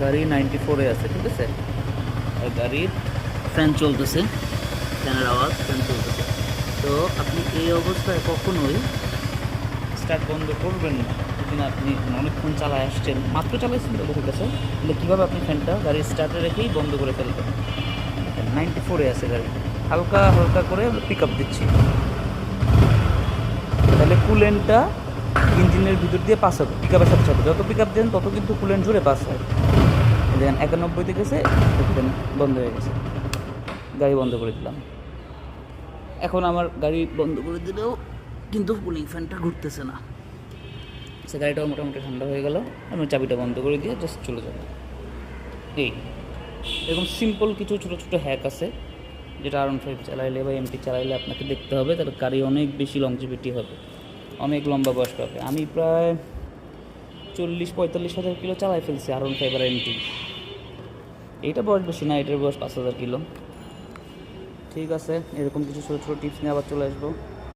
গাড়ি 94-এ আছে, ঠিক আছে। আর গাড়ির ফ্যান চলতেছে, ফ্যানের আওয়াজ, ফ্যান চলতেছে। তো আপনি এই অবস্থায় কখনোই স্টার্ট বন্ধ করবেন না যদি না আপনি অনেকক্ষণ চালায় আসছেন, মাত্র চালাইছেন তো ঠিক আছে, তাহলে কীভাবে আপনি ফ্যানটা গাড়ির স্টার্টে রেখেই বন্ধ করে ফেলবেন। 94-এ আছে গাড়ি, হালকা হালকা করে পিক আপ দিচ্ছি, তাহলে কুলেন্টটা ইঞ্জিনের ভিতর দিয়ে পাস হবে পিক আপের সাথে সাথে। যত পিক আপ দেন তত কিন্তু কুলেন্ট জুড়ে পাস হয়। দেখেন 91-তে গেছে, দেখবেন বন্ধ হয়ে গেছে, গাড়ি বন্ধ করে দিলাম। এখন আমার গাড়ি বন্ধ করে দিলেও কিন্তু কুলিং ফ্যানটা ঘুরতেছে না। সে গাড়িটাও মোটামুটি ঠান্ডা হয়ে গেল, আমি চাবিটা বন্ধ করে দিয়ে জাস্ট চলে যাব। এই এরকম সিম্পল কিছু ছোটো ছোটো হ্যাক আছে যেটা R15 চালাইলে বা MT চালাইলে আপনাকে দেখতে হবে, তাহলে গাড়ি অনেক বেশি লংজিভিটি হবে, অনেক লম্বা বয়স পাবে। আমি প্রায় 40-45 হাজার কিলো চালাই ফেলছি R15 আর MT। এইটা বয়স বেশি না, এটার বয়স 5,000 কিলো। ঠিক আছে, এরকম কিছু ছোটো ছোটো টিপস নিয়ে আবার চলে আসবো।